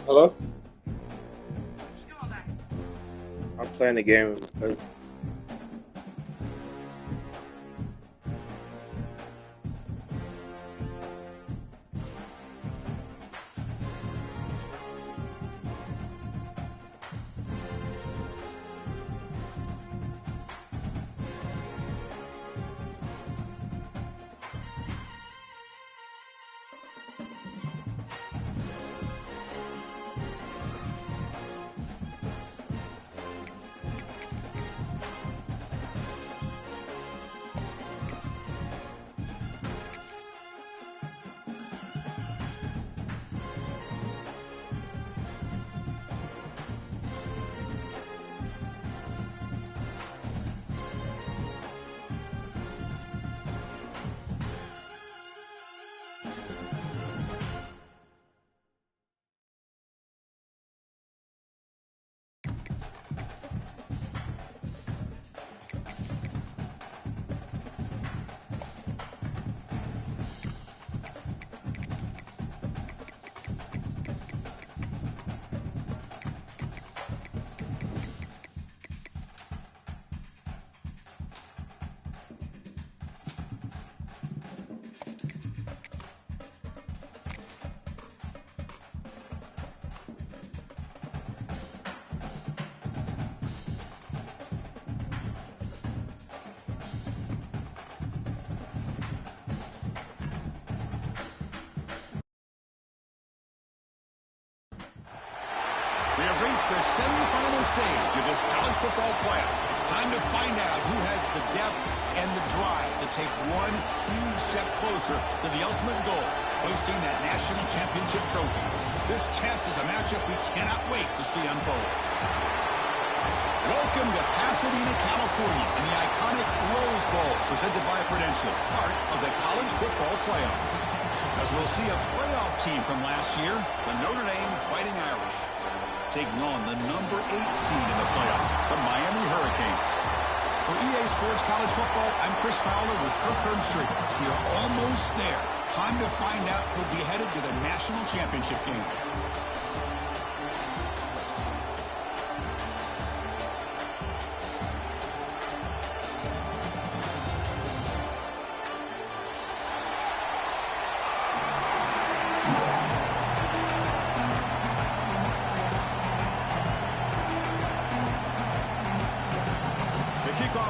Hello? I'm playing the game because We have reached the semifinal stage of this college football playoff. It's time to find out who has the depth and the drive to take one huge step closer to the ultimate goal, hoisting that national championship trophy. This test is a matchup we cannot wait to see unfold. Welcome to Pasadena, California, and the iconic Rose Bowl, presented by Prudential, part of the college football playoff. As we'll see a playoff team from last year, the Notre Dame Fighting Irish, taking on the number 8 seed in the playoff, the Miami Hurricanes. For EA Sports College Football, I'm Chris Fowler with Kirk Herbstreit. We are almost there. Time to find out who'll be headed to the national championship game.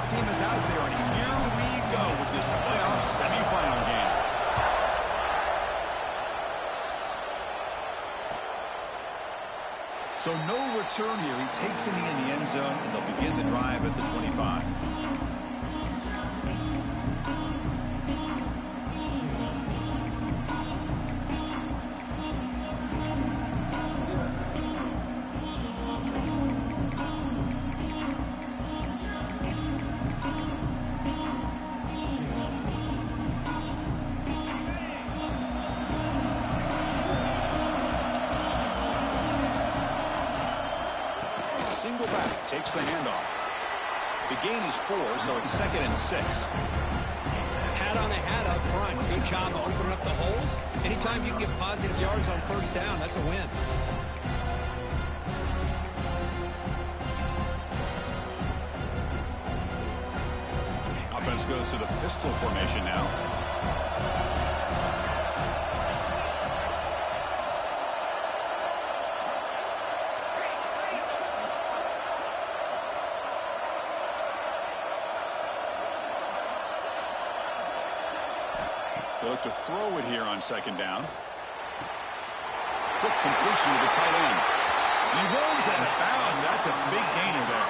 Team is out there, and here we go with this playoff semifinal game. So no return here. He takes it in the end zone, and they'll begin the drive at the 25. Single back takes the handoff. The gain is 4, so it's 2nd and 6. Hat on the hat up front. Good job opening up the holes. Anytime you can get positive yards on first down, that's a win. Offense goes to the pistol formation now. They look to throw it here on 2nd down. Quick completion to the tight end. He runs out of bounds. That's a big gainer there.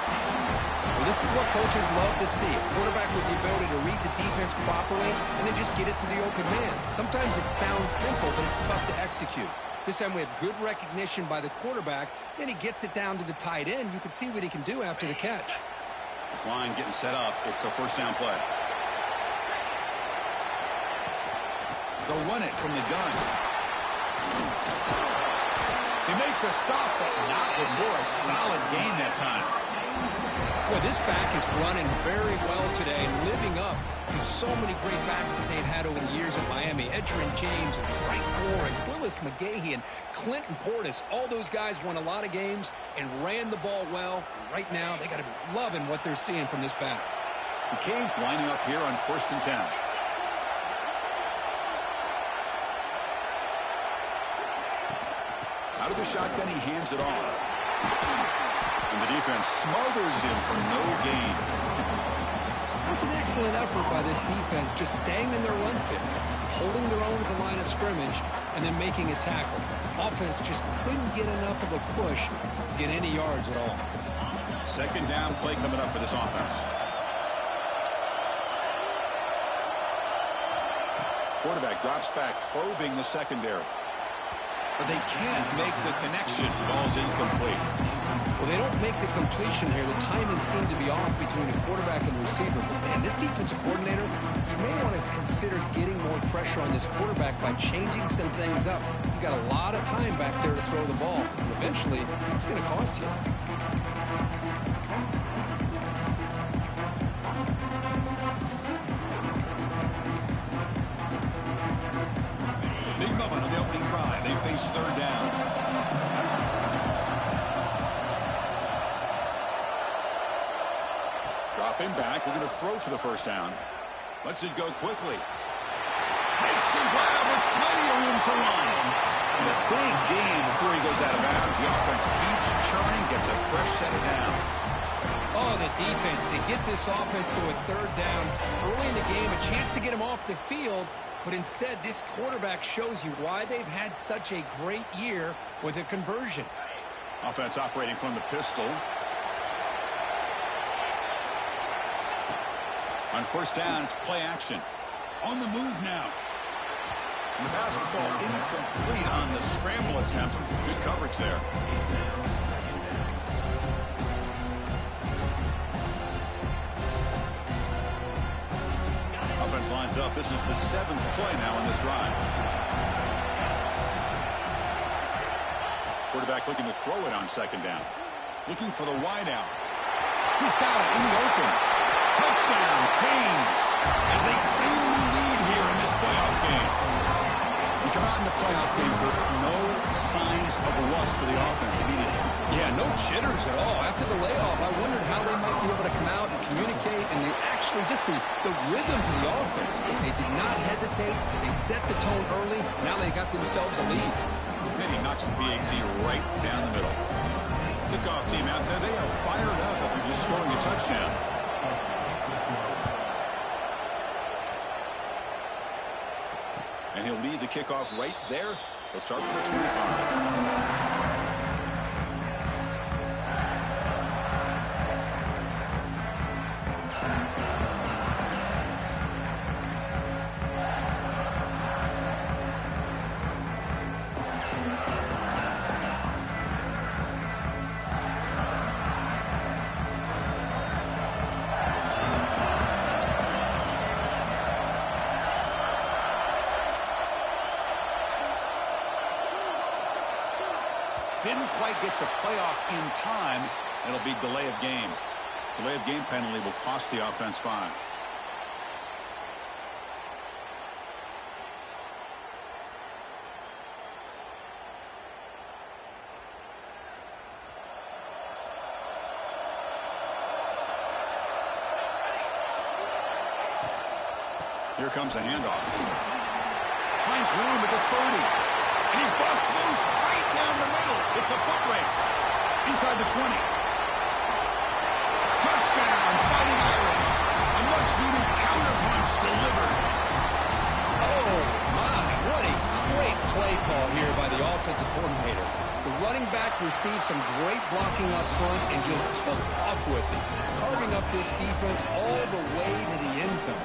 Well, this is what coaches love to see. A quarterback with the ability to read the defense properly and then just get it to the open man. Sometimes it sounds simple, but it's tough to execute. This time we have good recognition by the quarterback. Then he gets it down to the tight end. You can see what he can do after the catch. This line getting set up. It's a first down play. They'll run it from the gun. They make the stop, but not before a solid gain that time. Well, this back is running very well today and living up to so many great backs that they've had over the years at Miami. Edgerrin James and Frank Gore and Willis McGahee and Clinton Portis. All those guys won a lot of games and ran the ball well. And right now, they got to be loving what they're seeing from this back. The Canes lining up here on 1st and 10. Out of the shotgun, he hands it off. And the defense smothers him for no gain. That's an excellent effort by this defense, just staying in their run fits, holding their own at the line of scrimmage, and then making a tackle. Offense just couldn't get enough of a push to get any yards at all. 2nd down play coming up for this offense. Quarterback drops back, probing the secondary. But they can't make the connection. Ball's incomplete. Well, they don't make the completion here. The timing seemed to be off between the quarterback and receiver. But, man, this defensive coordinator, he may want to consider getting more pressure on this quarterback by changing some things up. He's got a lot of time back there to throw the ball. And eventually, it's going to cost you. Big moment on the opening drive. They face 3rd down. Dropping back. They're going to throw for the 1st down. Lets it go quickly. Makes the grab with plenty of room to run. And a big gain before he goes out of bounds. The offense keeps churning, gets a fresh set of downs. Oh, the defense. They get this offense to a 3rd down early in the game, a chance to get him off the field. But instead, this quarterback shows you why they've had such a great year with a conversion. Offense operating from the pistol. On 1st down, it's play action. On the move now. And the pass will fall incomplete on the scramble attempt. Good coverage there. Offense lines up. This is the 7th play now in this drive. Quarterback looking to throw it on 2nd down. Looking for the wide out. He's got it in the open. Touchdown, Canes, as they claim the lead here in this playoff game. We come out in the playoff game with no signs of rust for the offense immediately. Yeah, no jitters at all. After the layoff, I wondered how they might be able to come out and communicate and actually just the rhythm to the offense. But they did not hesitate. They set the tone early. Now they got themselves a lead. And he knocks the BAT right down the middle. Kickoff team out there, they are fired up after just scoring a touchdown. And he'll lead the kickoff right there. They'll start with the 25. Didn't quite get the playoff in time. It'll be delay of game. Delay of game penalty will cost the offense 5. Here comes a handoff. Finds room at the 30. And he busts loose right down the middle. It's a foot race. Inside the 20. Touchdown, Fighting Irish. A much-needed counterpunch delivered. Oh, my. What a great play call here by the offensive coordinator. The running back received some great blocking up front and just took off with it, carving up this defense all the way to the end zone.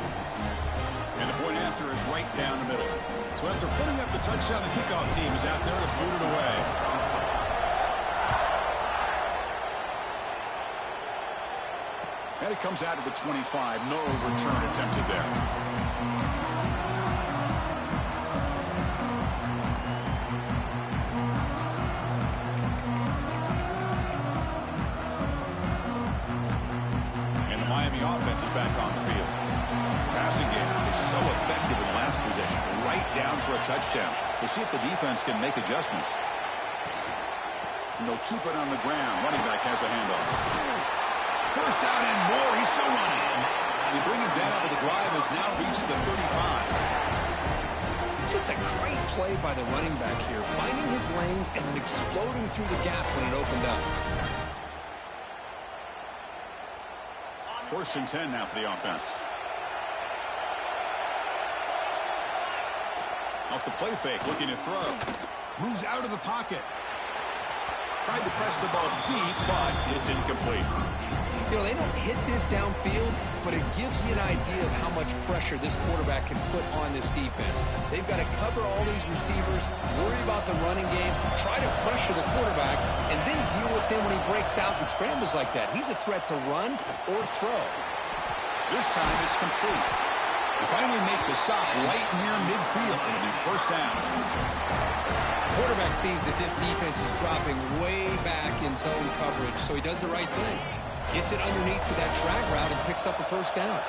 And the point after is right down the middle. So after putting up the touchdown, the kickoff team is out there to boot it away. And it comes out of the 25. No return attempted there. down for a touchdown. We'll see if the defense can make adjustments. And they'll keep it on the ground. Running back has the handoff. First down and more. He's still running. They bring him down, but the drive has now reached the 35. Just a great play by the running back here, finding his lanes and then exploding through the gap when it opened up. First and 10 now for the offense. Off the play fake, looking to throw. Moves out of the pocket. Tried to press the ball deep, but it's incomplete. You know, they don't hit this downfield, but it gives you an idea of how much pressure this quarterback can put on this defense. They've got to cover all these receivers, worry about the running game, try to pressure the quarterback, and then deal with him when he breaks out and scrambles like that. He's a threat to run or throw. This time it's complete. They finally make the stop right near midfield. It'll be first down. Quarterback sees that this defense is dropping way back in zone coverage, so he does the right thing. Gets it underneath to that drag route and picks up a first down.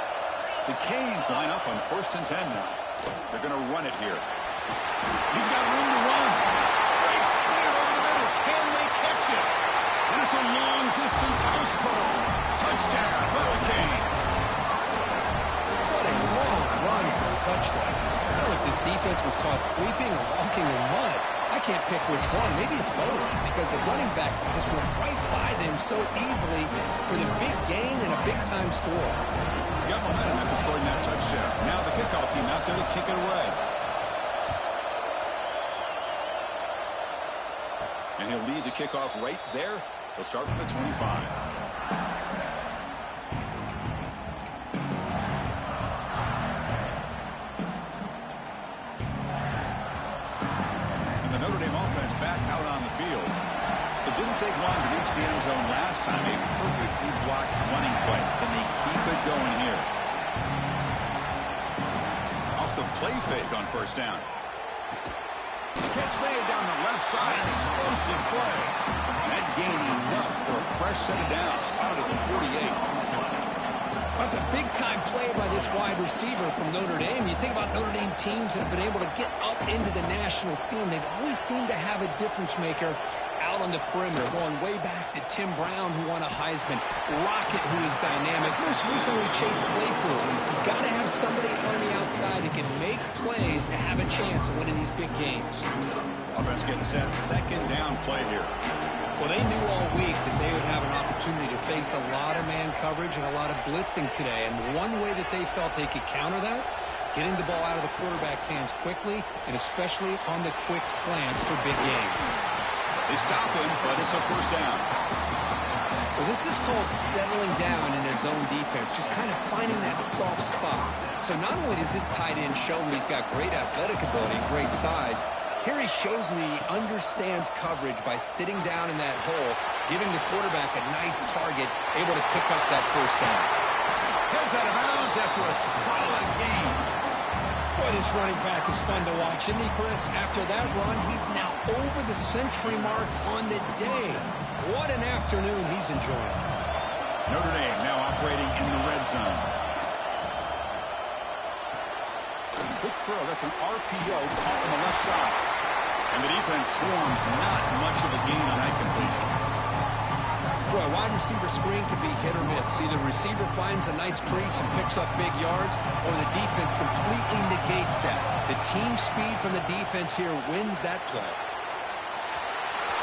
The Canes line up on first and 10 now. They're going to run it here. He's got room to run. Breaks clear over the middle. Can they catch it? And it's a long-distance house call. Touchdown, Hurricanes. What a long run for a touchdown. I don't know if this defense was caught sleeping or walking in mud. I can't pick which one. Maybe it's both, because the running back just went right by them so easily for the big gain and a big-time score. Got momentum after scoring that touchdown. Now the kickoff team out there to kick it away. And he'll lead the kickoff right there. He'll start from the 25. Notre Dame offense back out on the field. It didn't take long to reach the end zone last time. A perfectly blocked running play. Can they keep it going here? Off the play fake on first down. Catch made down the left side. An explosive play. That gained enough for a fresh set of downs. Spotted at the 48. That's a big-time play by this wide receiver from Notre Dame. You think about Notre Dame teams that have been able to get up into the national scene. They've always seemed to have a difference maker out on the perimeter, going way back to Tim Brown, who won a Heisman, Rocket, who is dynamic, most recently Chase Claypool. You've got to have somebody on the outside that can make plays to have a chance of winning these big games. Offense getting set. Second down play here. Well, they knew all week that they would have an opportunity to face a lot of man coverage and a lot of blitzing today. And one way that they felt they could counter that, getting the ball out of the quarterback's hands quickly, and especially on the quick slants for big gains. They stop him, but it's a first down. Well, this is called settling down in a zone defense, just kind of finding that soft spot. So not only does this tight end show he's got great athletic ability, great size, here he shows that he understands coverage by sitting down in that hole, giving the quarterback a nice target, able to pick up that first down. Heads out of bounds after a solid game. Boy, this running back is fun to watch, isn't he, Chris? After that run, he's now over the century mark on the day. What an afternoon he's enjoying. Notre Dame now operating in the red zone. Quick throw. That's an RPO caught on the left side. And the defense swarms. Not much of a gain on that completion. Boy, a wide receiver screen can be hit or miss. Either the receiver finds a nice crease and picks up big yards, or the defense completely negates that. The team speed from the defense here wins that play.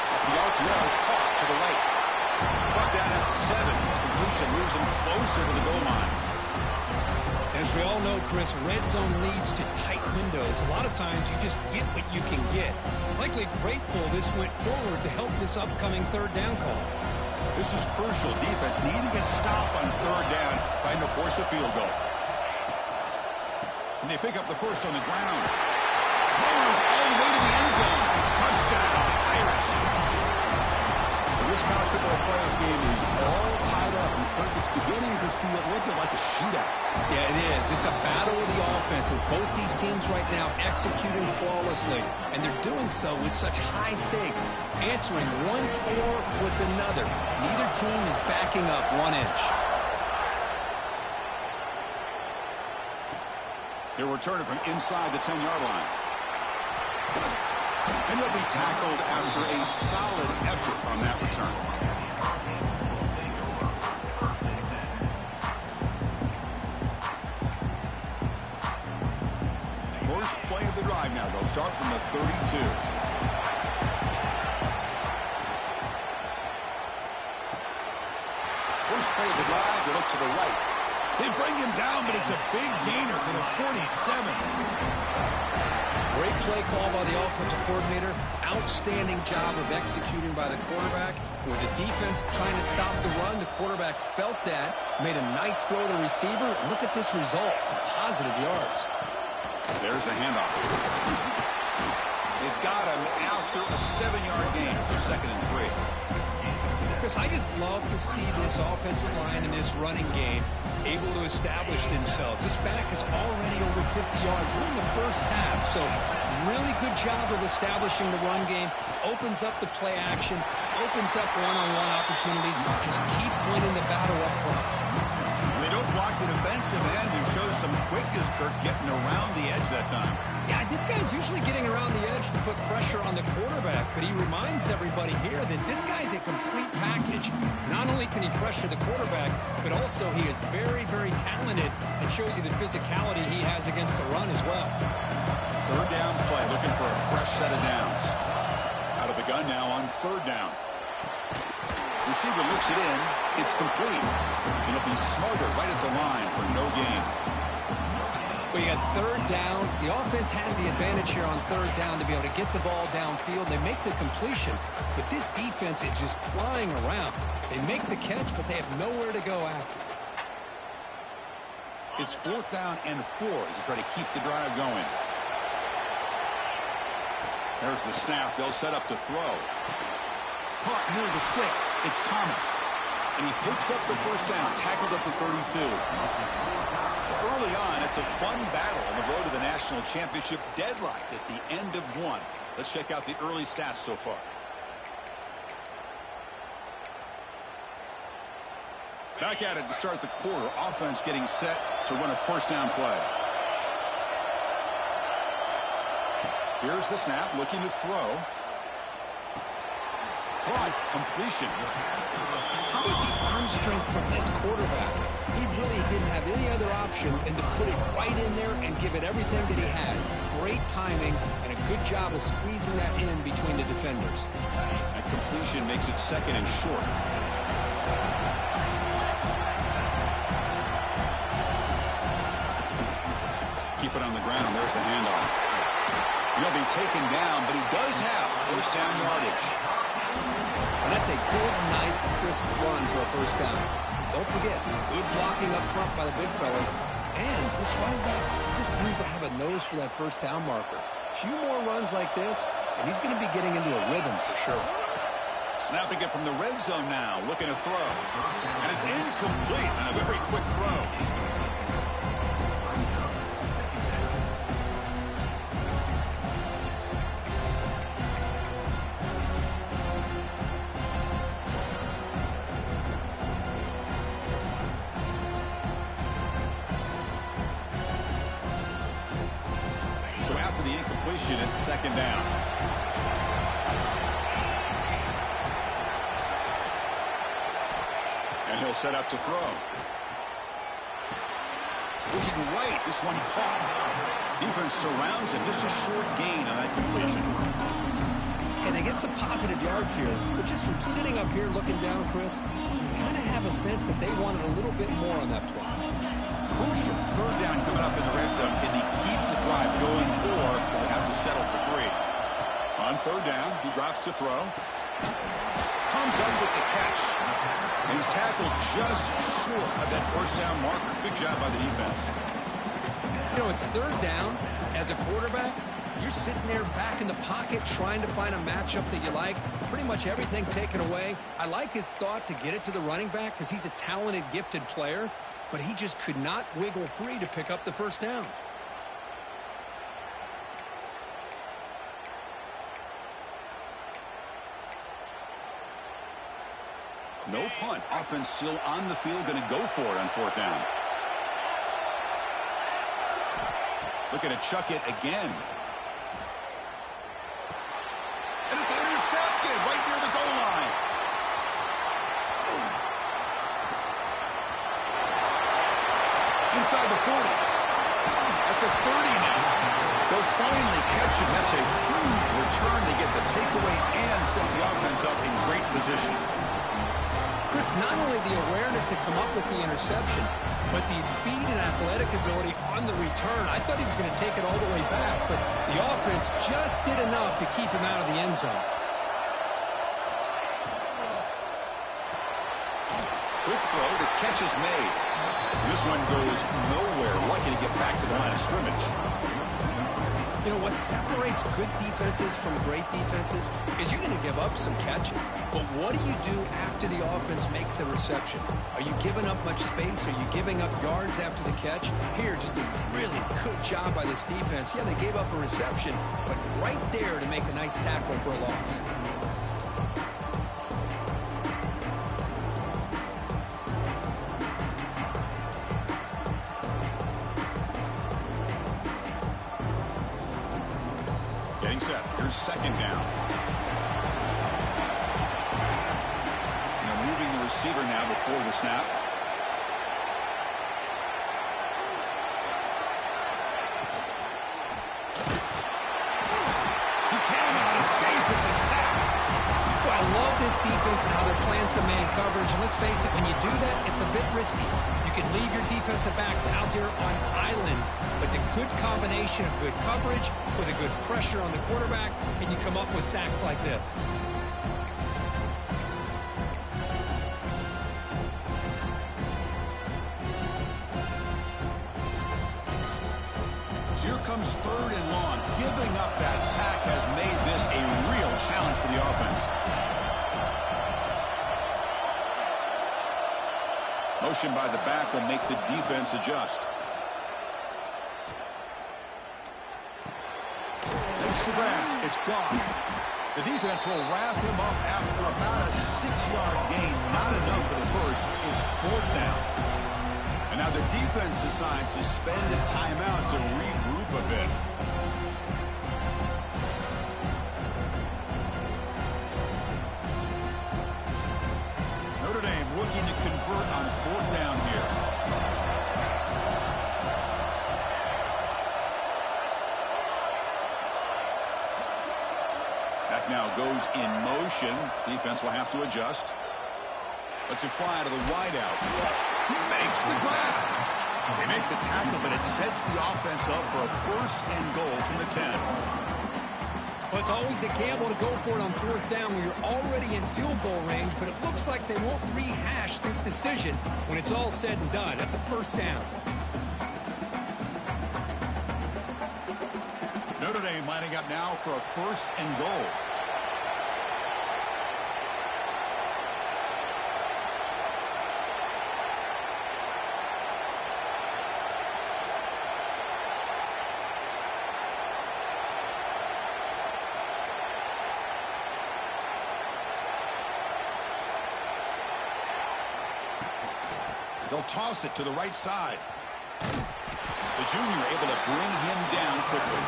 Off the RPO, caught to the right. Brought down at the 7. Completion moves him closer to the goal line. As we all know, Chris, red zone leads to tight windows. A lot of times you just get what you can get. Likely grateful this went forward to help this upcoming third down call. This is crucial. Defense needing a stop on third down, trying to force a field goal. Can they pick up the first on the ground? Moves all the way to the end zone. Touchdown, Irish. This college football playoff game is all tied up. It's beginning to feel a little bit like a shootout. Yeah, it is. It's a battle of the offenses. Both these teams right now executing flawlessly, and they're doing so with such high stakes, answering one score with another. Neither team is backing up 1 inch. They're returning from inside the 10-yard line. And he'll be tackled after a solid effort on that return. First play of the drive now. They'll start from the 32. First play of the drive, they look to the right. They bring him down, but it's a big gainer for the 47. Great play call by the offensive coordinator. Outstanding job of executing by the quarterback. With the defense trying to stop the run, the quarterback felt that, made a nice throw to the receiver. Look at this result. Some positive yards. There's the handoff. They've got him after a 7-yard gain, so 2nd and 3. Chris, I just love to see this offensive line in this running game able to establish themselves. This back is already over 50 yards. We're in the first half, so really good job of establishing the run game. Opens up the play action, opens up one-on-one opportunities. Just keep winning the battle up front. They don't block the defensive end, who shows some quickness, Kirk, getting around the edge that time. Yeah, this guy's usually getting around the edge to put pressure on the quarterback, but he reminds everybody here that this guy's a complete package. Not only can he pressure the quarterback, but also he is very, very talented and shows you the physicality he has against the run as well. 3rd down play, looking for a fresh set of downs. Out of the gun now on 3rd down. Receiver looks it in. It's complete. And he'll be smarter right at the line for no gain. Well, you got 3rd down. The offense has the advantage here on 3rd down to be able to get the ball downfield. They make the completion, but this defense is just flying around. They make the catch, but they have nowhere to go after. It's 4th down and 4 as they try to keep the drive going. There's the snap. They'll set up to throw. Caught near the sticks. It's Thomas. And he picks up the 1st down, tackled at the 32. Early on, it's a fun battle on the road to the national championship, deadlocked at the end of 1. Let's check out the early stats so far. Back at it to start the quarter. Offense getting set to run a 1st down play. Here's the snap, looking to throw. Caught, completion. How about the arm strength from this quarterback? He really didn't have any other option than to put it right in there and give it everything that he had. Great timing and a good job of squeezing that in between the defenders. That completion makes it 2nd and short. Keep it on the ground. There's the handoff. He'll be taken down, but he does have 1st down yardage. And that's a good, nice, crisp run for a 1st down. Don't forget, good blocking up front by the big fellas. And this running back just seems to have a nose for that 1st down marker. A few more runs like this, and he's going to be getting into a rhythm for sure. Snapping it from the red zone now, looking to throw. And it's incomplete on a very quick throw. So after the incompletion, it's 2nd down. And he'll set up to throw. Looking right, this one caught. Defense surrounds him. Just a short gain on that completion. And they get some positive yards here. But just from sitting up here looking down, Chris, you kind of have a sense that they wanted a little bit more on that play. Crucial 3rd down coming up in the red zone. Can he keep the drive going, or will they have to settle for 3? On 3rd down, he drops to throw. Comes up with the catch. And he's tackled just short of that 1st down marker. Good job by the defense. You know, it's 3rd down. As a quarterback, you're sitting there back in the pocket trying to find a matchup that you like. Pretty much everything taken away. I like his thought to get it to the running back because he's a talented, gifted player. But he just could not wiggle free to pick up the 1st down. No punt. Offense still on the field. Going to go for it on 4th down. Looking to chuck it again. inside the 40. At the 30 now. They'll finally catch him. That's a huge return. They get the takeaway and set the offense up in great position. Chris, not only the awareness to come up with the interception, but the speed and athletic ability on the return. I thought he was going to take it all the way back, but the offense just did enough to keep him out of the end zone. Quick throw, the catch is made. This one goes nowhere. Lucky to get back to the line of scrimmage. You know, what separates good defenses from great defenses is you're going to give up some catches. But what do you do after the offense makes a reception? Are you giving up much space? Are you giving up yards after the catch? Here, just a really good job by this defense. Yeah, they gave up a reception, but right there to make a nice tackle for a loss. Getting set. Here's second down. Now moving the receiver now before the snap. He cannot escape. It's a sack. Well, I love this defense and how they're playing some man coverage. And let's face it, when you do that, it's a bit risky. You can leave your defensive backs out there on islands, but the good combination of good coverage with a good pressure on the quarterback, and you come up with sacks like this. So here comes third and long. Giving up that sack has made this a real challenge for the offense. Motion by the back will make the defense adjust. Makes the grab. It's gone. The defense will wrap him up after about a 6-yard gain. Not enough for the first. It's fourth down. And now the defense decides to spend a timeout to regroup a bit. Notre Dame looking to convert on fourth down here. Back now goes in motion. Defense will have to adjust. Lets it fly to the wideout. He makes the grab. They make the tackle, but it sets the offense up for a first and goal from the 10. Well, it's always a gamble to go for it on fourth down when you're already in field goal range, but it looks like they won't rehash this decision when it's all said and done. That's a first down. Notre Dame lining up now for a first and goal. They'll toss it to the right side. The junior able to bring him down quickly.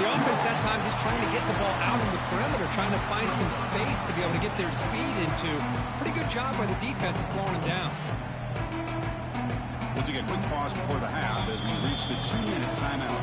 The offense that time just trying to get the ball out on the perimeter, trying to find some space to be able to get their speed into. Pretty good job by the defense of slowing him down. We'll take a quick pause before the half as we reach the 2-minute timeout.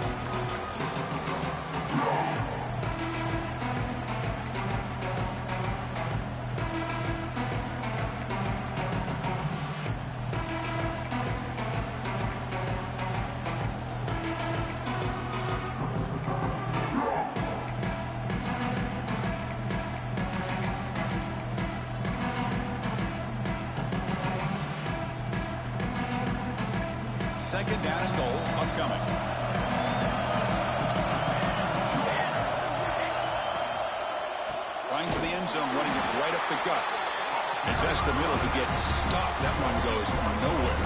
Second down and goal upcoming. Trying for the end zone, running it right up the gut. It's Estamiddle who gets stopped. That one goes nowhere.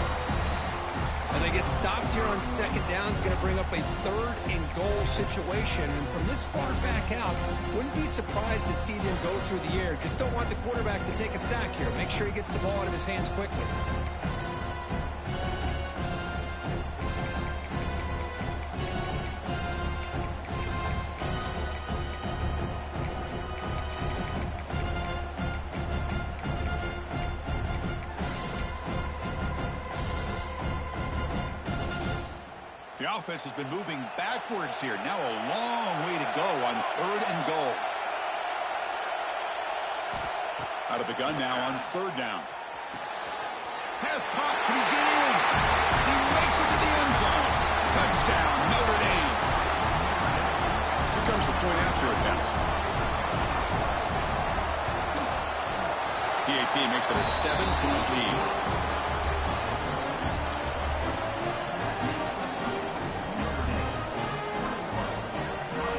And they get stopped here on second down. It's going to bring up a third and goal situation. And from this far back out, wouldn't be surprised to see them go through the air. Just don't want the quarterback to take a sack here. Make sure he gets the ball out of his hands quickly. offense has been moving backwards here. Now a long way to go on 3rd and goal. Out of the gun now on 3rd down. Pass caught. Can he get in? He makes it to the end zone. Touchdown, Notre Dame. Here comes the point after attempt. PAT makes it a 7-point lead.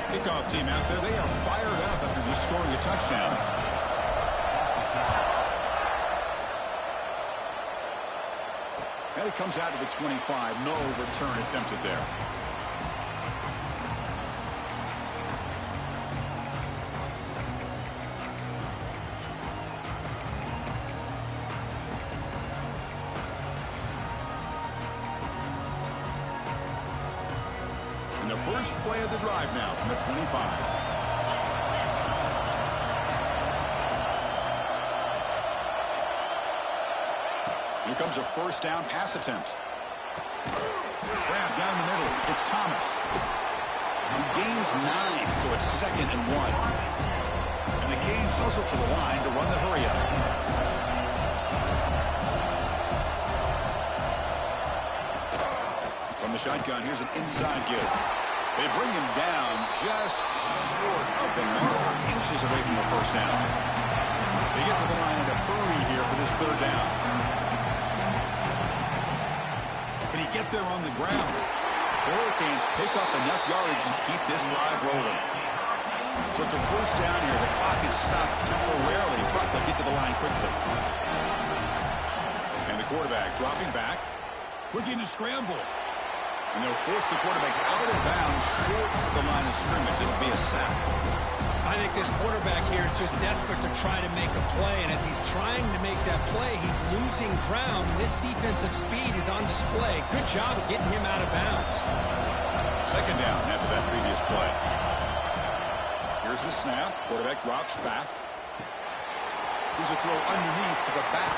Kickoff team out there, they are fired up after just scoring a touchdown. And it comes out to the 25. No return attempted there. And the first play of the drive now from the 25. Here comes a 1st down pass attempt. Grab down the middle. It's Thomas. He gains 9, so it's 2nd and 1. And the Canes hustle to the line to run the hurry up. From the shotgun, here's an inside give. They bring him down just short of the mark, inches away from the 1st down. They get to the line in a hurry here for this 3rd down. Can he get there on the ground? The Hurricanes pick up enough yards to keep this drive rolling. So it's a 1st down here. The clock is stopped temporarily, but they'll get to the line quickly. And the quarterback dropping back, looking to scramble. And they'll force the quarterback out of bounds short of the line of scrimmage. It'll be a sack. I think this quarterback here is just desperate to try to make a play, and as he's trying to make that play, he's losing ground. This defensive speed is on display. Good job of getting him out of bounds. 2nd down after that previous play. Here's the snap. Quarterback drops back. Here's a throw underneath to the back.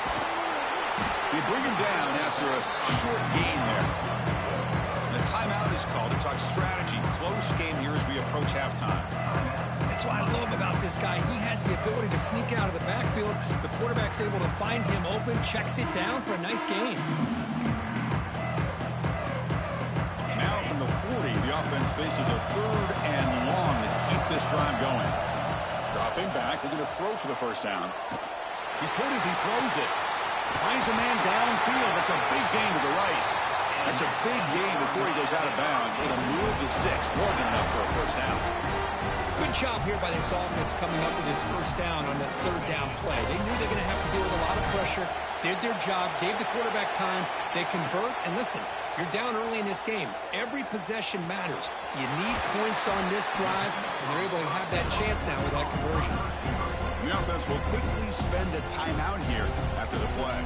They bring him down after a short gain there. And a timeout is called to talk strategy. Close game here as we approach halftime. That's what I love about this guy. He has the ability to sneak out of the backfield. The quarterback's able to find him open, checks it down for a nice gain. Now from the 40, the offense faces a 3rd and long to keep this drive going. Dropping back, they're going to throw for the 1st down. He's hit as he throws it. Finds a man downfield. That's a big gain to the right. That's a big gain before he goes out of bounds. It'll move the sticks more than enough for a 1st down. Good job here by this offense coming up with this 1st down on that 3rd down play. They knew they're going to have to deal with a lot of pressure, did their job, gave the quarterback time. They convert, and listen, you're down early in this game. Every possession matters. You need points on this drive, and they're able to have that chance now with that conversion. The offense will quickly spend a timeout here after the play.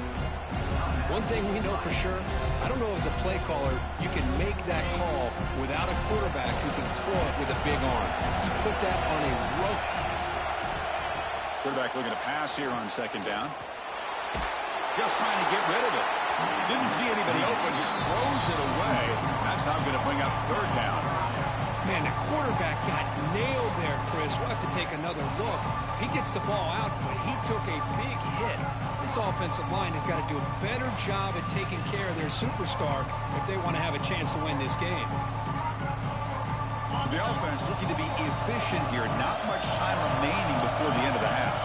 One thing we know for sure, I don't know as a play caller, you can make that call without a quarterback who can throw it with a big arm. He put that on a rope. Quarterback looking to pass here on 2nd down. Just trying to get rid of it. Didn't see anybody open, just throws it away. That's how I'm going to bring up 3rd down. Man, the quarterback got nailed there, Chris. We'll have to take another look. He gets the ball out, but he took a big hit. This offensive line has got to do a better job at taking care of their superstar if they want to have a chance to win this game. So the offense looking to be efficient here. Not much time remaining before the end of the half.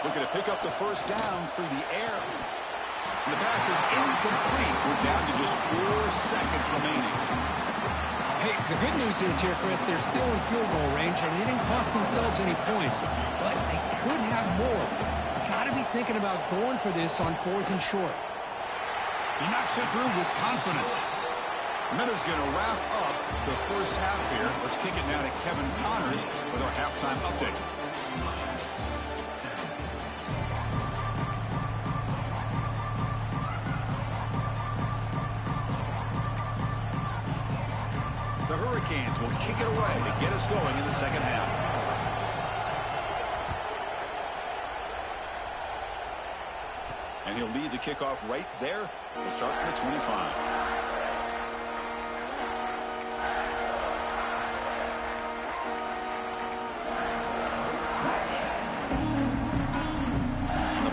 Looking to pick up the 1st down through the air. And the pass is incomplete. We're down to just 4 seconds remaining. Hey, the good news is here, Chris, they're still in field goal range, and they didn't cost themselves any points. But they could have more. Got to be thinking about going for this on 4th and short. He knocks it through with confidence. Miller's going to wrap up the 1st half here. Let's kick it now to Kevin Connors with our halftime update. The Hurricanes will kick it away to get us going in the 2nd half. And he'll lead the kickoff right there. He'll start from the 25.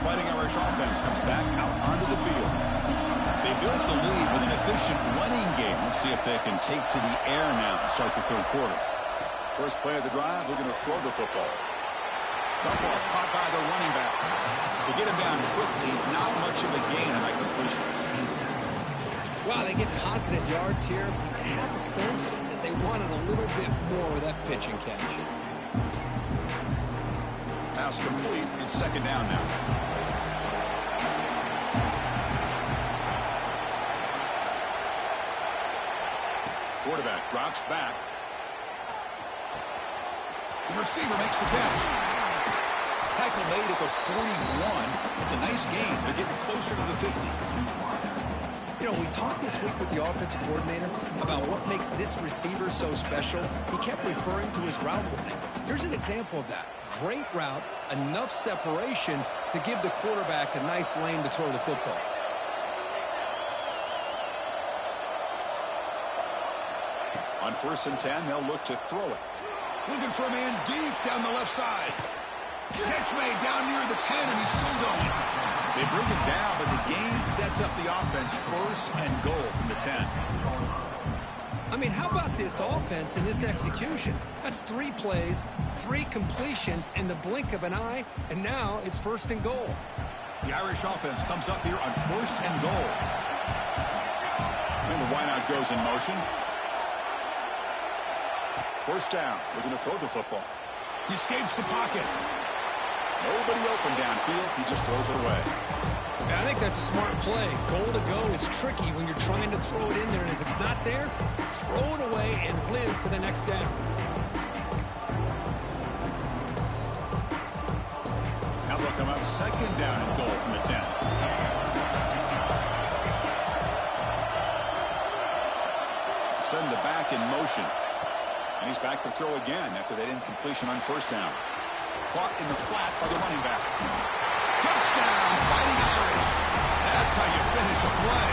Fighting Irish offense comes back out onto the field. They built the lead with an efficient running game. Let's see if they can take to the air now to start the third quarter. First play of the drive, they're going to throw the football. Dump off caught by the running back. They get him down quickly, not much of a gain on that completion. Wow, they get positive yards here. I have a sense that they wanted a little bit more with that pitch and catch. Pass complete and second down now. Quarterback drops back. The receiver makes the catch. Tackle made at the 41. It's a nice gain. They're getting closer to the 50. You know, we talked this week with the offensive coordinator about what makes this receiver so special. He kept referring to his route running. Here's an example of that. Great route, enough separation to give the quarterback a nice lane to throw the football. On 1st and 10, they'll look to throw it. Looking for a man deep down the left side. Catch made down near the 10, and he's still going. They bring it down, but the game sets up the offense 1st and goal from the 10. I mean, how about this offense and this execution? That's 3 plays, 3 completions in the blink of an eye, and now it's 1st and goal. The Irish offense comes up here on 1st and goal. And the wideout goes in motion. 1st down. They're going to throw the football. He escapes the pocket. Nobody open downfield. He just throws it away. I think that's a smart play. Goal to go is tricky when you're trying to throw it in there, and if it's not there, throw it away and live for the next down. Now they'll come up 2nd down and goal from the 10. Send the back in motion. And he's back to throw again after that incompletion on 1st down. Caught in the flat by the running back. Touchdown, Fighting Irish. That's how you finish a play.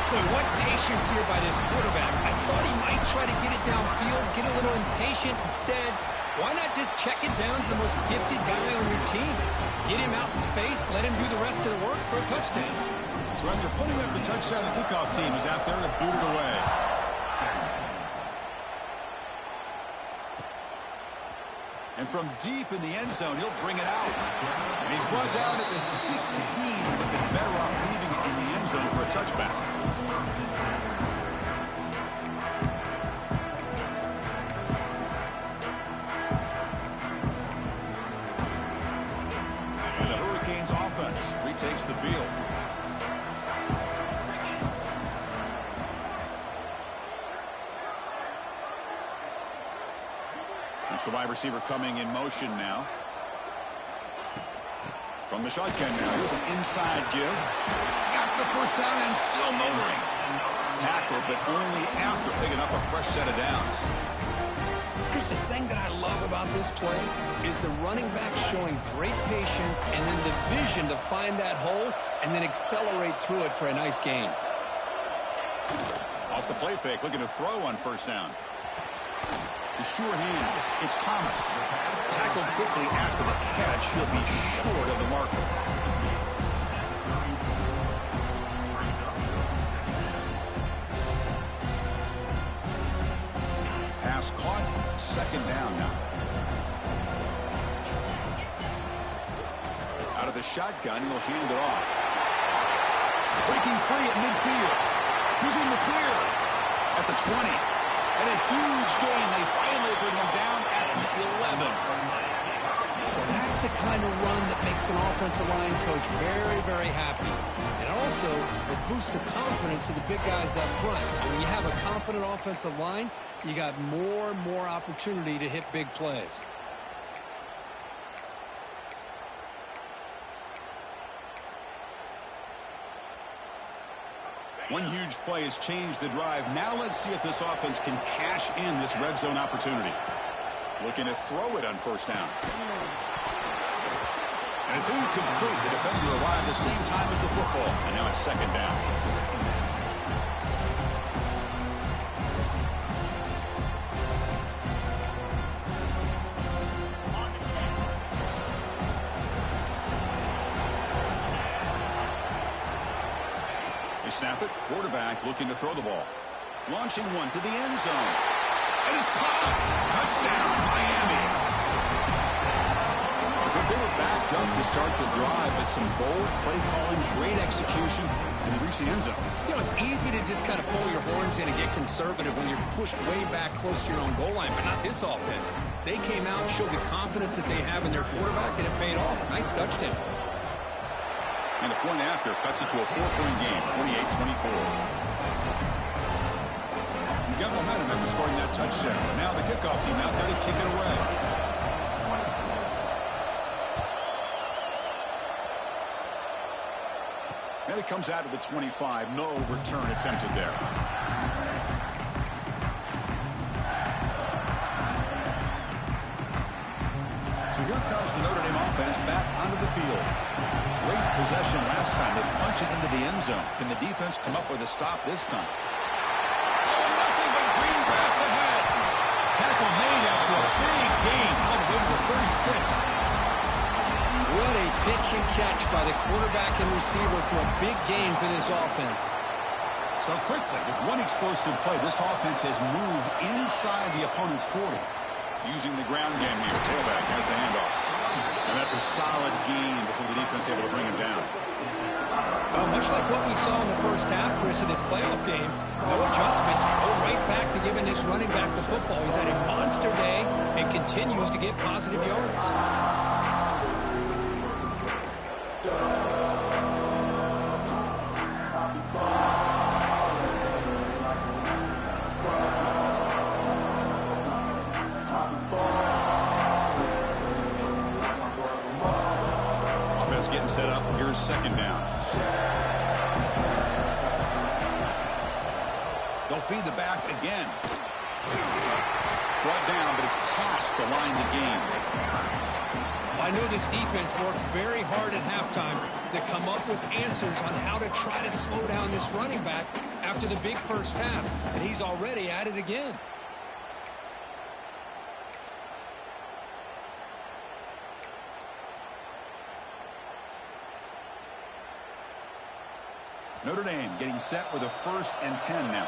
Boy, what patience here by this quarterback. I thought he might try to get it downfield, get a little impatient. Instead, why not just check it down to the most gifted guy on your team? Get him out in space, let him do the rest of the work for a touchdown. So after putting up the touchdown, the kickoff team is out there to boot it away. And from deep in the end zone, he'll bring it out. And he's brought down at the 16, but been better off leaving it in the end zone for a touchback. And the Hurricanes offense retakes the field. It's the wide receiver coming in motion now. From the shotgun now. Here's an inside give. Got the 1st down and still motoring. Tackle, but only after picking up a fresh set of downs. Here's the thing that I love about this play is the running back showing great patience and then the vision to find that hole and then accelerate through it for a nice gain. Off the play fake, looking to throw on 1st down. The sure hands. It's Thomas. Tackled quickly after the catch. He'll be short of the marker. Pass caught. 2nd down now. Out of the shotgun, he'll hand it off. Breaking free at midfield. He's in the clear. At the 20. And a huge gain. They finally bring him down at the 11. Well, that's the kind of run that makes an offensive line coach very, very happy. And also, it boosts the confidence of the big guys up front. And when you have a confident offensive line, you got more and more opportunity to hit big plays. One huge play has changed the drive. Now let's see if this offense can cash in this red zone opportunity. Looking to throw it on 1st down. And it's incomplete. The defender arrived the same time as the football. And now it's second down. They snap it. Quarterback looking to throw the ball. Launching one to the end zone. And it's caught. Touchdown, Miami. They were backed up to start the drive, but some bold play calling, great execution, and they reach the end zone. You know, it's easy to just kind of pull your horns in and get conservative when you're pushed way back close to your own goal line, but not this offense. They came out and showed the confidence that they have in their quarterback, and it paid off. Nice touchdown. And the point after cuts it to a 4-point game, 28-24. You got momentum after scoring that touchdown. Now the kickoff team out there to kick it away. And it comes out of the 25. No return attempted there. So here comes the Notre Dame offense back onto the field. Great possession last time. They punch it into the end zone. Can the defense come up with a stop this time? Oh, nothing but green grass ahead. Tackle made after a big gain. All the way to the 36. What a pitch and catch by the quarterback and receiver for a big gain for this offense. So quickly, with one explosive play, this offense has moved inside the opponent's 40. Using the ground game here. Tailback has the handoff. And that's a solid gain before the defense able to bring him down. Well, much like what we saw in the first half, Chris, of this playoff game, no adjustments. Go right back to giving this running back the football. He's had a monster day and continues to get positive yards. Offense getting set up. Here's second down. They'll feed the back again. Brought down, but it's past the line to gain. I know this defense worked very hard at halftime to come up with answers on how to try to slow down this running back after the big first half, and he's already at it again. Notre Dame getting set with a 1st and 10 now.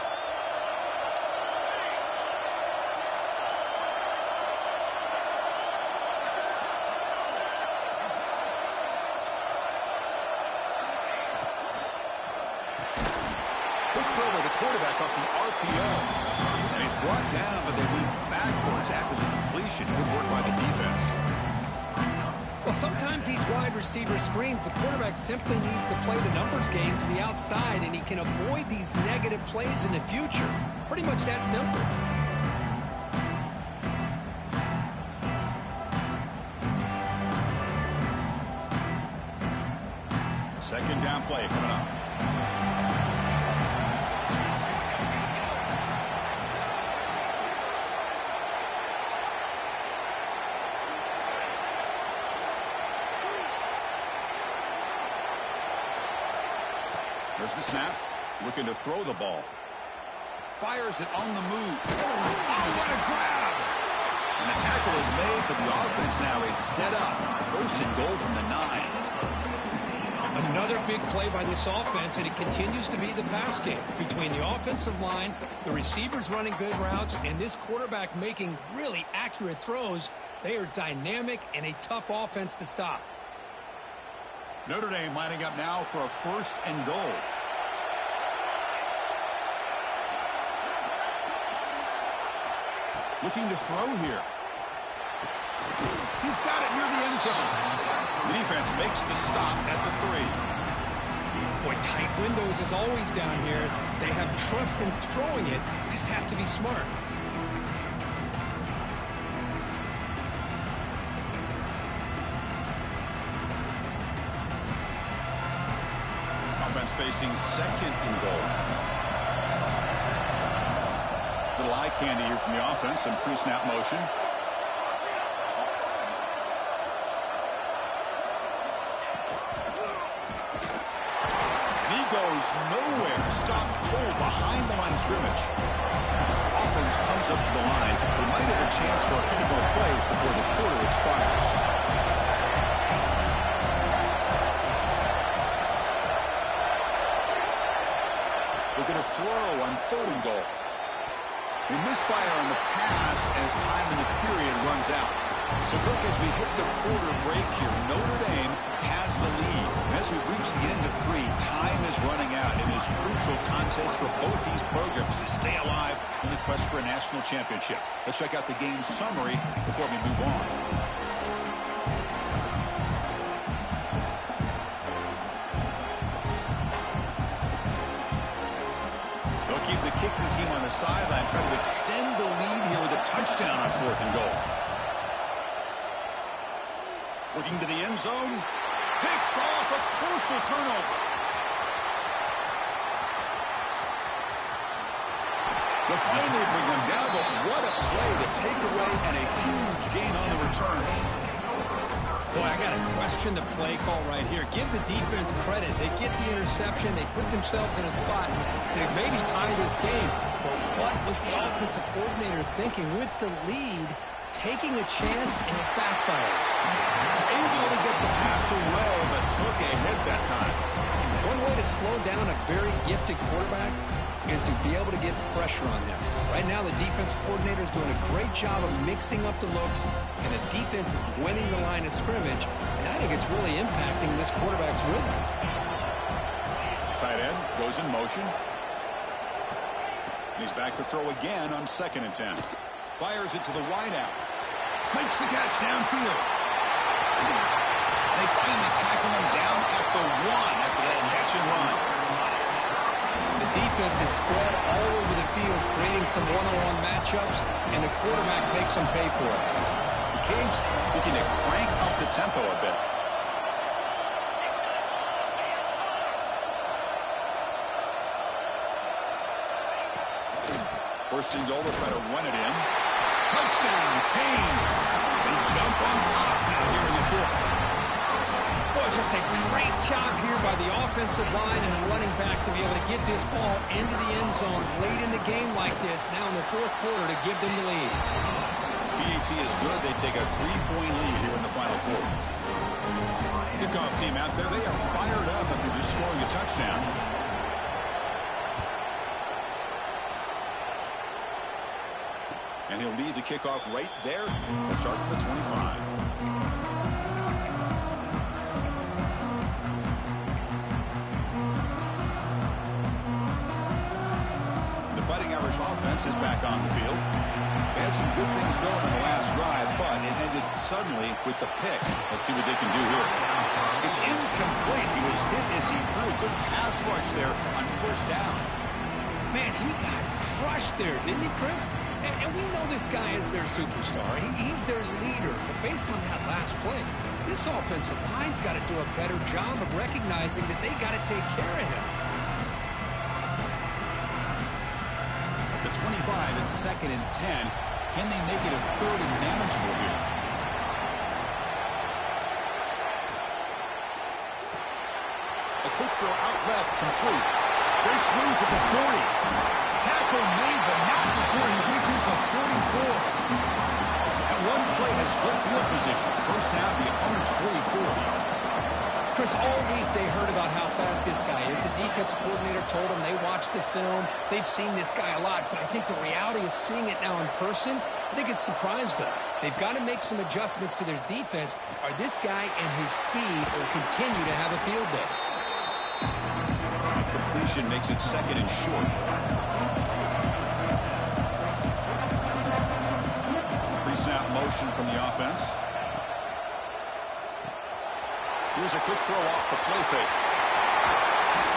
Quick throw by the quarterback off the RPO. And he's brought down, but they leap backwards after the completion. Good work by the defense. Well, sometimes these wide receiver screens, the quarterback simply needs to play the numbers game to the outside, and he can avoid these negative plays in the future. Pretty much that simple. Second down play coming up. There's the snap. Looking to throw the ball. Fires it on the move. Oh, what a grab! And the tackle is made, but the offense now is set up. 1st and goal from the 9. Another big play by this offense, and it continues to be the pass game between the offensive line, the receivers running good routes, and this quarterback making really accurate throws. They are dynamic and a tough offense to stop. Notre Dame lining up now for a 1st and goal. Looking to throw here. He's got it near the end zone. The defense makes the stop at the 3. Boy, tight windows is always down here. They have trust in throwing it. They just have to be smart. Offense facing 2nd and goal. Little eye candy here from the offense. Some pre-snap motion. goes nowhere. Stopped cold behind the line of scrimmage. Offense comes up to the line. They might have a chance for a few more plays before the quarter expires. They're going to throw on 3rd and goal. They misfire on the pass as time in the period runs out. So, Kirk, as we hit the quarter break here, Notre Dame has the lead. As we reach the end of 3, time is running out. It is a crucial contest for both these programs to stay alive in the quest for a national championship. Let's check out the game summary before we move on. Keep the kicking team on the sideline, trying to extend the lead here with a touchdown on 4th and goal. Looking to the end zone. Picked off, a crucial turnover. They'll finally bring them down, but what a play, the takeaway, and a huge gain on the return. Boy, I got to question the play call right here. Give the defense credit. They get the interception. They put themselves in a spot to maybe tie this game. But what was the offensive coordinator thinking with the lead, taking a chance, and it backfires? Able to get the pass away, but took a hit that time. One way to slow down a very gifted quarterback is to be able to get pressure on him. Right now, the defense coordinator is doing a great job of mixing up the looks, and the defense is winning the line of scrimmage, and I think it's really impacting this quarterback's rhythm. Tight end goes in motion. And he's back to throw again on 2nd and 10. Fires it to the wideout. Makes the catch downfield. They finally tackle him down at the 1 after that catch and run. The defense is spread all over the field, creating some one-on-one matchups, and the quarterback makes them pay for it. The Canes looking to crank up the tempo a bit. First and goal, they'll try to run it in. Touchdown, Canes. They jump on top now here in the 4th. Boy, just a great job here by the offensive line and the running back to be able to get this ball into the end zone late in the game like this, now in the 4th quarter, to give them the lead. PAT is good. They take a 3-point lead here in the final quarter. Kickoff team out there. They are fired up after just scoring a touchdown. And he'll lead the kickoff right there. We'll start at the 25. Offense is back on the field. They had some good things going on the last drive, but it ended suddenly with the pick. Let's see what they can do here. It's incomplete. He was hit as he threw a good pass rush there on 1st down. Man, he got crushed there, didn't he, Chris? And we know this guy is their superstar. He's their leader. But based on that last play, this offensive line's got to do a better job of recognizing that they got to take care of him. 25 and 2nd and 10. Can they make it a 3rd and manageable here? A quick throw out left, complete. Breaks loose at the 40. Tackle made, but not before he reaches the 44. And one play has flipped field position. First down, the opponent's 44. Chris, all week they heard about how fast this guy is. The defensive coordinator told them they watched the film. They've seen this guy a lot, but I think the reality is seeing it now in person, I think it's surprised them. They've got to make some adjustments to their defense, or this guy and his speed will continue to have a field day. Completion makes it 2nd and short. Pre-snap motion from the offense. Here's a quick throw off the play fake.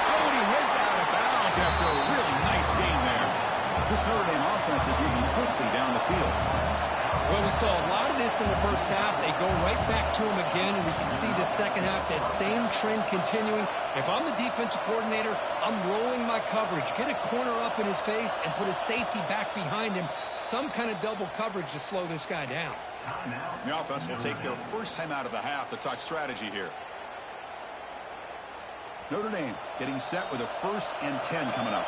Oh, and he heads out of bounds after a really nice gain there. This Notre Dame offense is moving quickly down the field. Well, we saw a lot of this in the first half. They go right back to him again, and we can see the second half, that same trend continuing. If I'm the defensive coordinator, I'm rolling my coverage. Get a corner up in his face and put a safety back behind him. Some kind of double coverage to slow this guy down. The offense will take their first time out of the half to talk strategy here. Notre Dame getting set with a 1st and 10 coming up.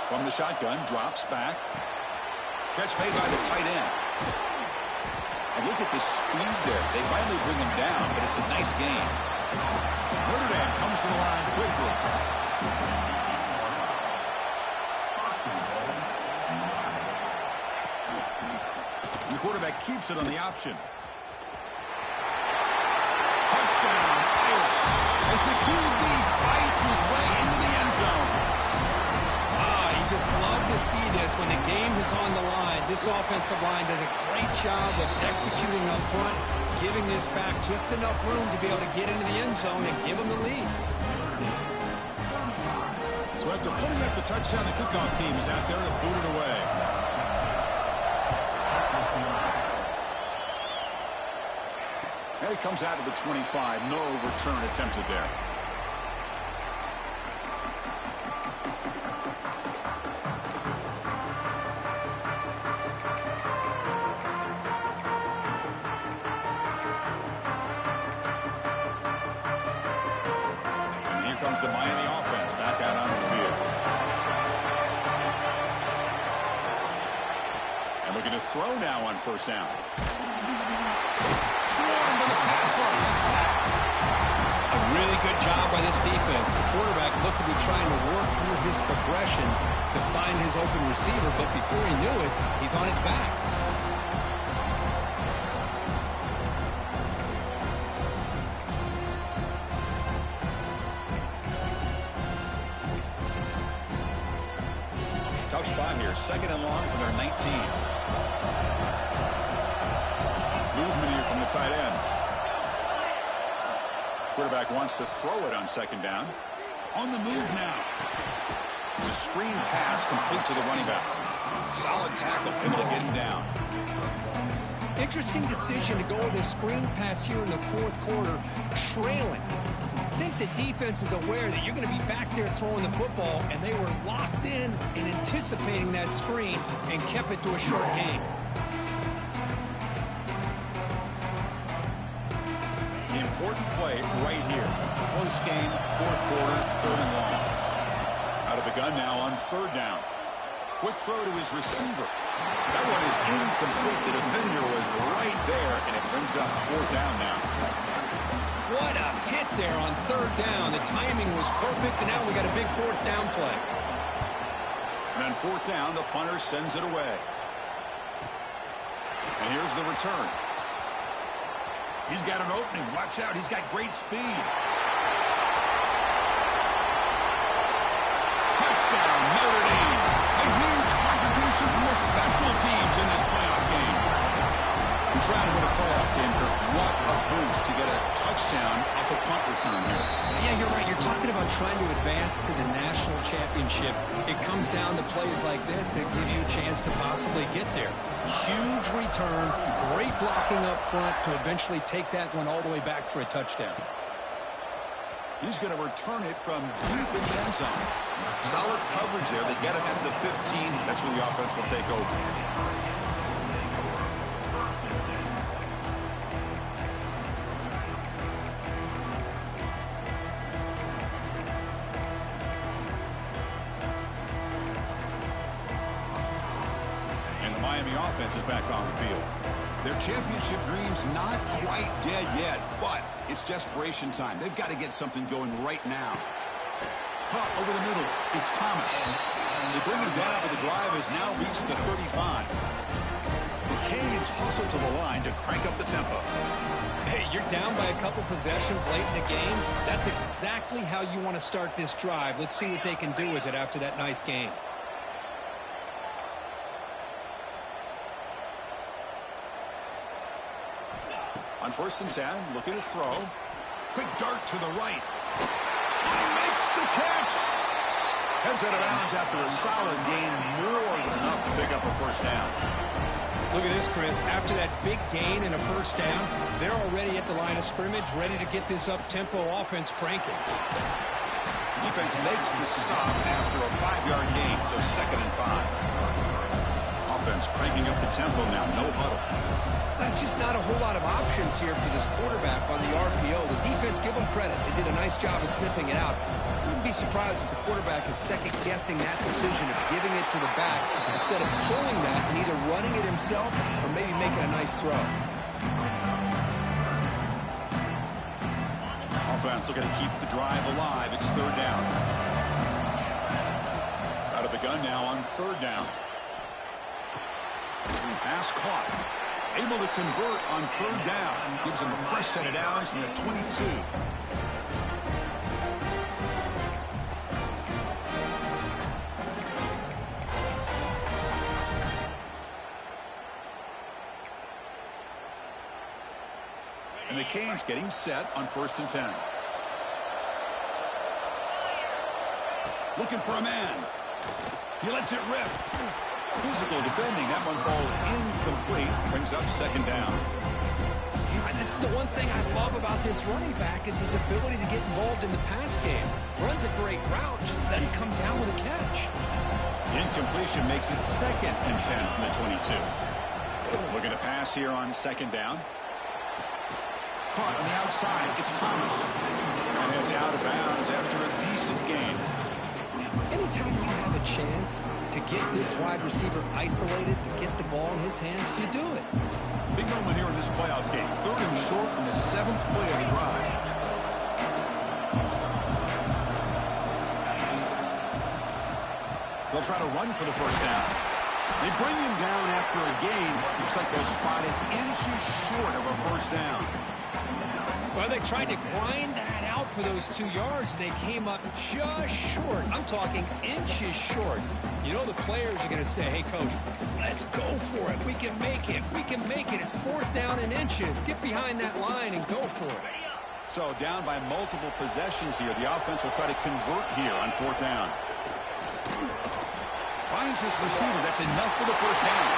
From the shotgun, drops back. Catch made by the tight end. And look at the speed there. They finally bring him down, but it's a nice gain. Notre Dame comes to the line quickly. The quarterback keeps it on the option. Touchdown, Irish, as the QB fights his way into the end zone. Just love to see this when the game is on the line. This offensive line does a great job of executing up front, giving this back just enough room to be able to get into the end zone and give them the lead. So after putting up the touchdown, the kickoff team is out there to boot it away. And it comes out of the 25. No return attempted there. The Miami offense back out onto the field. And looking to throw now on 1st down. Swarmed to the pass rush. A really good job by this defense. The quarterback looked to be trying to work through his progressions to find his open receiver, but before he knew it, he's on his back. Tough spot here. 2nd and long from their 19. Movement here from the tight end. Quarterback wants to throw it on 2nd down. On the move now. The screen pass complete to the running back. Solid tackle, able to get him down. Interesting decision to go with a screen pass here in the 4th quarter, trailing. I think the defense is aware that you're going to be back there throwing the football, and they were locked in and anticipating that screen and kept it to a short game. Important play right here. Close game, 4th quarter, 3rd and long. Out of the gun now on 3rd down. Quick throw to his receiver. That one is incomplete. The defender was right there, and it brings up 4th down now. What a hit there on 3rd down. The timing was perfect, and now we got a big 4th down play. And on 4th down, the punter sends it away. And here's the return. He's got an opening. Watch out. He's got great speed. Touchdown, Notre Dame. A huge contribution from the special teams in this playoff game. We're trying to win a playoff game, Kirk. What a boost to get a touchdown off a punt return here. Yeah, you're right. You're talking about trying to advance to the national championship. It comes down to plays like this that give you a chance to possibly get there. Huge return, great blocking up front to eventually take that one all the way back for a touchdown. He's going to return it from deep in the end zone. Solid coverage there. They get him at the 15. That's where the offense will take over. And the Miami offense is back on the field. Their championship dream's not quite dead yet, but it's desperation time. They've got to get something going right now. Caught over the middle. It's Thomas. They bring him down, but the drive has now reached the 35. The Canes hustle to the line to crank up the tempo. Hey, you're down by a couple possessions late in the game. That's exactly how you want to start this drive. Let's see what they can do with it after that nice game. On 1st and 10, looking to throw. Quick dart to the right. He makes the catch. Heads out of bounds after a solid gain, more than enough to pick up a 1st down. Look at this, Chris. After that big gain and a 1st down, they're already at the line of scrimmage, ready to get this up-tempo offense cranking. Defense makes the stop after a 5-yard gain, so 2nd and 5. offense cranking up the tempo now. No huddle. That's just not a whole lot of options here for this quarterback on the RPO. The defense, give them credit. They did a nice job of sniffing it out. I wouldn't be surprised if the quarterback is second-guessing that decision of giving it to the back instead of pulling that and either running it himself or maybe making a nice throw. Offense looking to keep the drive alive. It's third down. Out of the gun now on third down. Pass clock. Able to convert on third down. Gives him a fresh set of downs from the 22. And the Canes getting set on 1st and 10. Looking for a man. He lets it rip. Physical defending. That one falls incomplete. Brings up second down. Yeah, this is the one thing I love about this running back is his ability to get involved in the pass game. Runs a great route, just doesn't come down with a catch. Incompletion makes it 2nd and 10 from the 22. Looking to pass here on second down. Caught on the outside. It's Thomas. And heads out of bounds after a decent gain. Anytime you have a chance to get this wide receiver isolated, to get the ball in his hands, you do it. Big moment here in this playoff game. 3rd and short in the 7th play of the drive. They'll try to run for the first down. They bring him down after a gain. Looks like they'll spot it inches short of a first down. Well, they tried to grind that out for those 2 yards, and they came up just short. I'm talking inches short. You know the players are going to say, hey, Coach, let's go for it. We can make it. We can make it. It's 4th down in inches. Get behind that line and go for it. So down by multiple possessions here. The offense will try to convert here on 4th down. Finds his receiver. That's enough for the first down.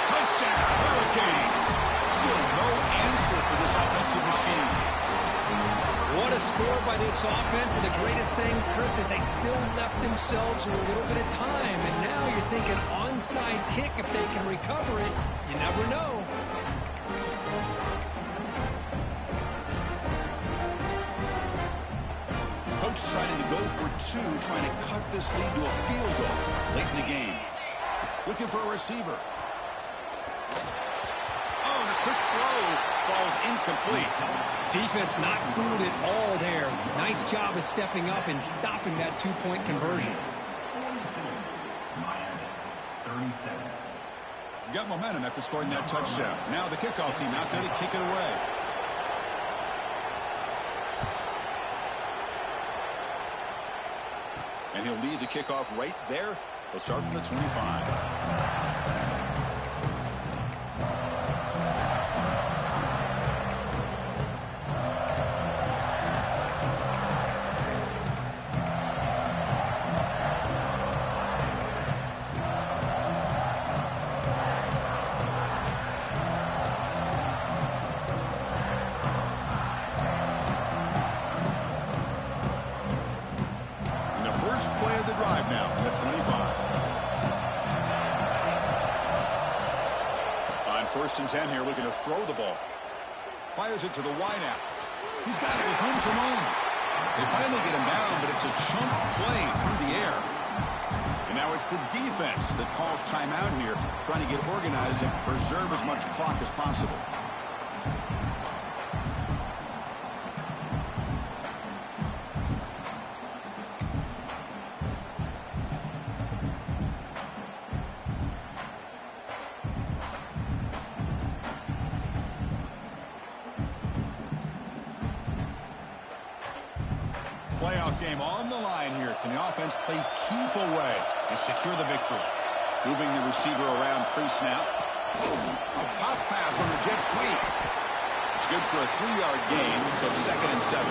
Touchdown, Hurricanes. Still no answer for this offensive machine. What a score by this offense, and the greatest thing, Chris, is they still left themselves with a little bit of time, and now you're thinking onside kick if they can recover it. You never know. Coach decided to go for 2, trying to cut this lead to a field goal late in the game. Looking for a receiver. Oh, the quick throw falls incomplete. Defense not fooled at all there. Nice job of stepping up and stopping that 2-point conversion. Got momentum after scoring that touchdown. Now the kickoff team out there to kick it away. And he'll lead the kickoff right there. They'll start from the 25. Play of the drive now from the 25. On 1st and 10 here, looking to throw the ball. Fires it to the wideout. He's got it with room to roam. They finally get him down, but it's a chunk play through the air. And now it's the defense that calls timeout here, trying to get organized and preserve as much clock as possible. Playoff game on the line here. Can the offense play keep away and secure the victory? Moving the receiver around pre-snap. A pop pass on the jet sweep. It's good for a 3-yard gain, so 2nd and 7.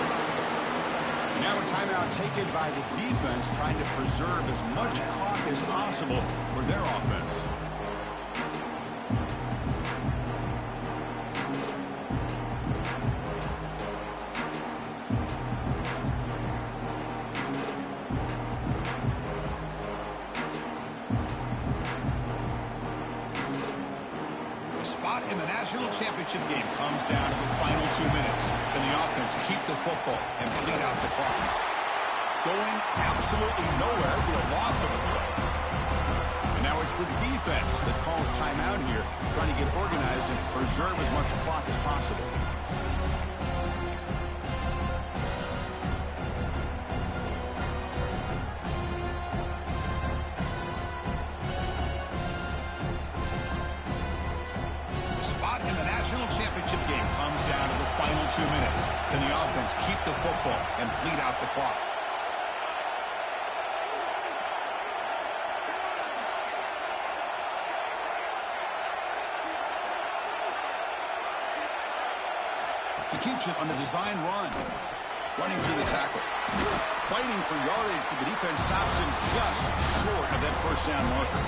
Now a timeout taken by the defense, trying to preserve as much clock as possible for their offense. in the national championship game comes down to the final 2 minutes. Can the offense keep the football and bleed out the clock? Going absolutely nowhere with a loss of a play. And now it's the defense that calls timeout here, trying to get organized and preserve as much clock as possible. Championship game comes down to the final 2 minutes. Can the offense keep the football and bleed out the clock? He keeps it on the design run. Running through the tackle. Fighting for yardage, but the defense stops him just short of that first down marker.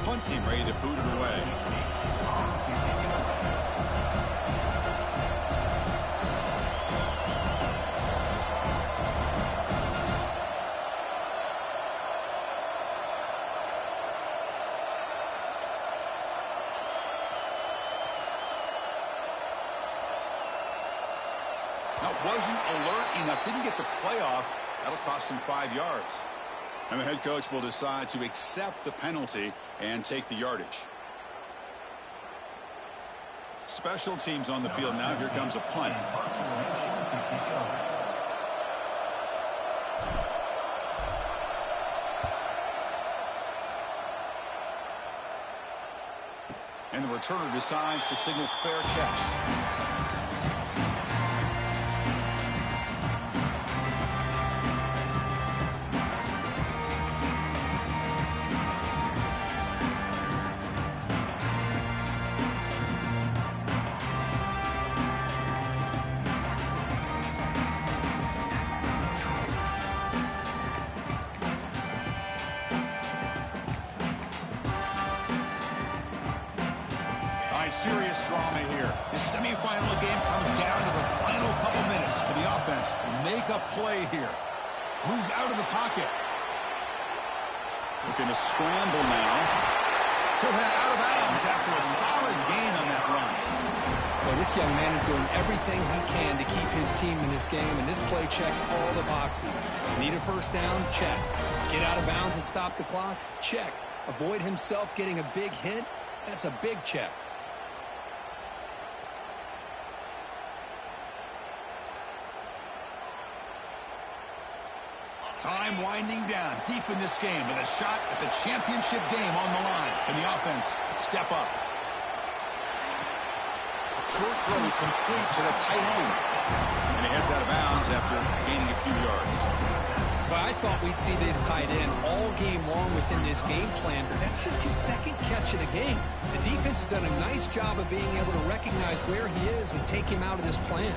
Punting, ready to boot it away. Now, wasn't alert enough, didn't get the play off. That'll cost him 5 yards. And the head coach will decide to accept the penalty and take the yardage. Special teams on the field now. Here comes a punt. And the returner decides to signal fair catch. Serious drama here. The semifinal game comes down to the final couple minutes. Can the offense make a play here? Moves out of the pocket. Looking to scramble now. He'll head out of bounds after a solid gain on that run. Well, this young man is doing everything he can to keep his team in this game, and this play checks all the boxes. Need a first down? Check. Get out of bounds and stop the clock? Check. Avoid himself getting a big hit? That's a big check. Time winding down deep in this game with a shot at the championship game on the line. Can the offense step up? Short throw complete to the tight end. And he heads out of bounds after gaining a few yards. Well, I thought we'd see this tight end all game long within this game plan, but that's just his second catch of the game. The defense has done a nice job of being able to recognize where he is and take him out of this plan.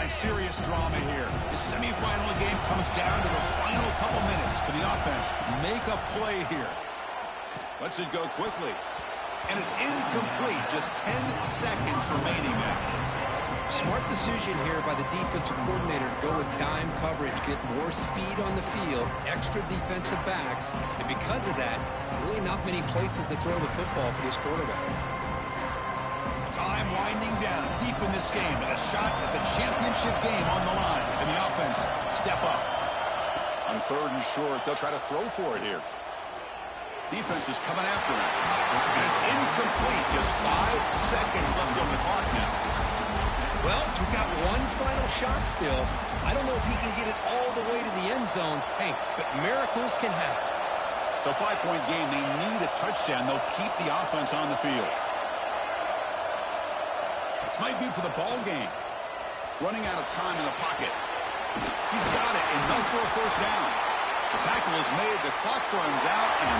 Serious drama here. The semifinal game comes down to the final couple minutes. Can the offense make a play here? Lets it go quickly. And it's incomplete. Just 10 seconds remaining now. Smart decision here by the defensive coordinator to go with dime coverage, get more speed on the field, extra defensive backs, and because of that, really not many places to throw the football for this quarterback. Time winding down deep in this game with a shot at the championship game on the line. And the offense step up. On 3rd and short, they'll try to throw for it here. Defense is coming after him. And it's incomplete. Just 5 seconds left on the clock now. Well, you've got one final shot still. I don't know if he can get it all the way to the end zone. Hey, but miracles can happen. So 5-point game, they need a touchdown. They'll keep the offense on the field. Might be for the ball game. Running out of time in the pocket. He's got it, enough for a first down. The tackle is made, the clock runs out, and